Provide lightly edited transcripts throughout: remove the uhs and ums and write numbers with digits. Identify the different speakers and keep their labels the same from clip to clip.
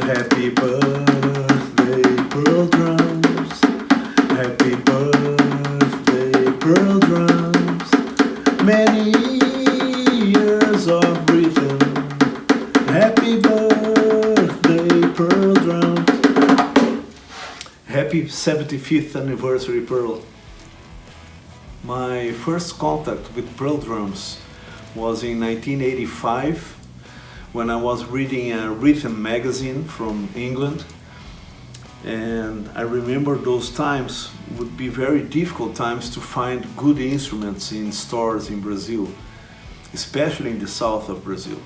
Speaker 1: Happy birthday, pearl drums. Happy birthday, pearl drums. Many years of rhythm. Happy birthday, pearl drums. Happy 75th anniversary, Pearl. My first contact with pearl drums was in 1985 when I was reading a rhythm magazine from England, and I remember those times would be very difficult times to find good instruments in stores in Brazil, especially in the south of Brazil.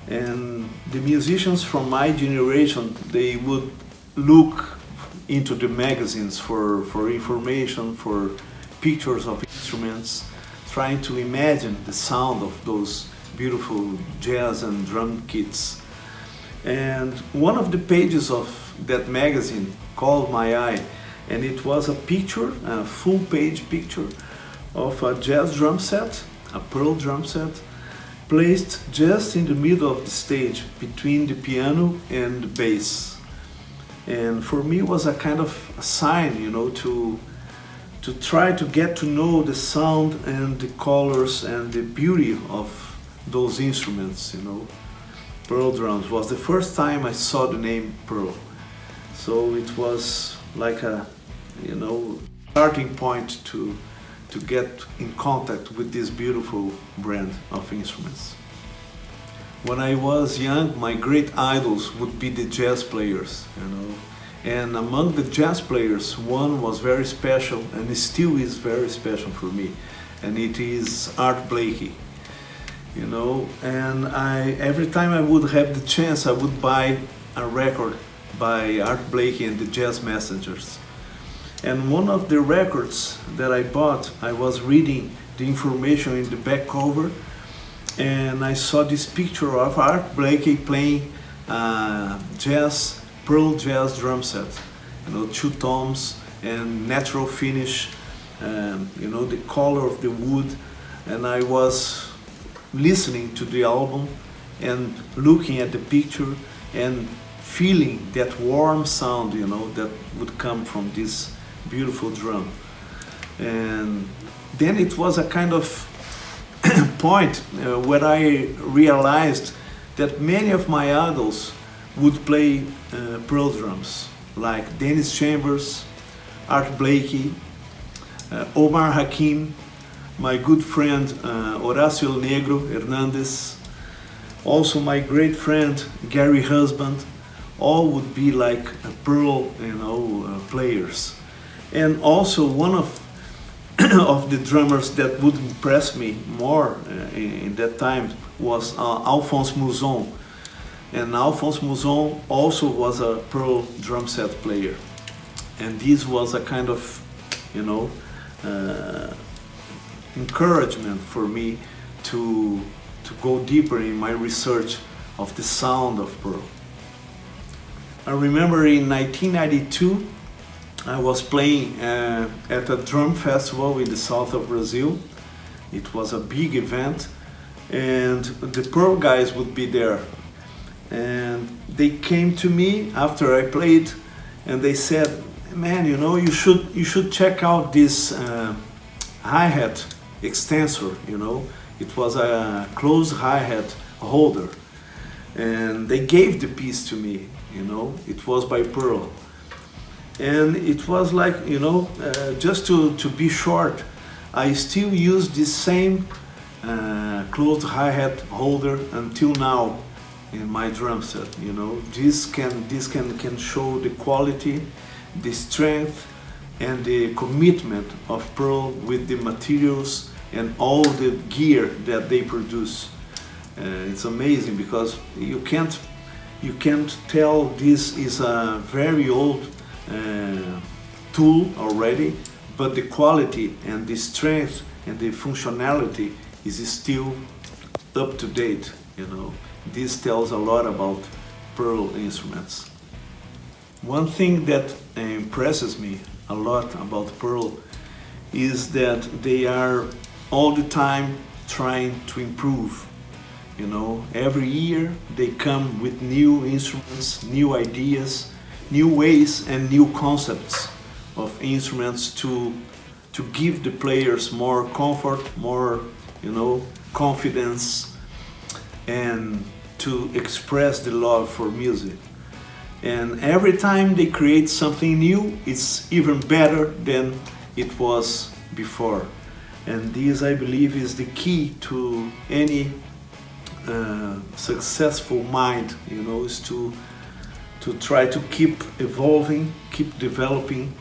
Speaker 1: And the musicians from my generation, they would look into the magazines for information, for pictures of instruments, trying to imagine the sound of those beautiful jazz and drum kits. And one of the pages of that magazine caught my eye, and it was a picture, a full page picture of a jazz drum set, a pearl drum set, placed just in the middle of the stage between the piano and the bass. And for me it was a kind of a sign, you know, to try to get to know the sound and the colors and the beauty of those instruments, you know. Pearl drums was the first time I saw the name Pearl. So it was like a, you know, starting point to get in contact with this beautiful brand of instruments. When I was young, my great idols would be the jazz players, you know. And among the jazz players, one was very special, and it still is very special for me, and it is Art Blakey. You know, and every time I would have the chance, I would buy a record by Art Blakey and the Jazz Messengers. And one of the records that I bought, I was reading the information in the back cover, and I saw this picture of Art Blakey playing pearl jazz drum set, you know, 2 toms and natural finish, you know, the color of the wood. And I was listening to the album and looking at the picture and feeling that warm sound, you know, that would come from this beautiful drum. And then it was a kind of point where I realized that many of my idols would play pearl drums, like Dennis Chambers, Art Blakey, Omar Hakim, my good friend Horacio Negro Hernandez, also my great friend Gary Husband. All would be like pearl, you know, players. And also one of of the drummers that would impress me more in that time was Alphonse Mouzon. And Alphonse Mouzon also was a pearl drum set player. And this was a kind of, you know, encouragement for me to go deeper in my research of the sound of pearl. I remember in 1992 I was playing at a drum festival in the south of Brazil. It was a big event, and the pearl guys would be there. And they came to me after I played, and they said, "Man, you know, you should check out this hi-hat extensor, you know." It was a closed hi-hat holder, and they gave the piece to me, you know. It was by Pearl, and it was like, you know, just to be short, I still use this same closed hi-hat holder until now in my drum set, you know. This can show the quality, the strength, and the commitment of Pearl with the materials and all the gear that they produce. It's amazing because you can't tell this is a very old tool already, but the quality and the strength and the functionality is still up to date, you know. This tells a lot about pearl instruments. One thing that impresses me a lot about pearl is that they are all the time trying to improve. You know, every year they come with new instruments, new ideas, new ways and new concepts of instruments to give the players more comfort, more, you know, confidence, and to express the love for music. And every time they create something new, it's even better than it was before. And this, I believe, is the key to any successful mind, you know, is to try to keep evolving, keep developing,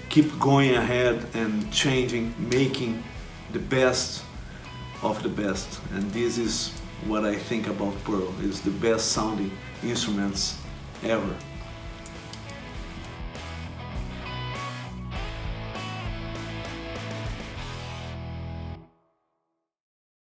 Speaker 1: keep going ahead and changing, making the best of the best. And this is what I think about Pearl, is the best sounding instruments ever.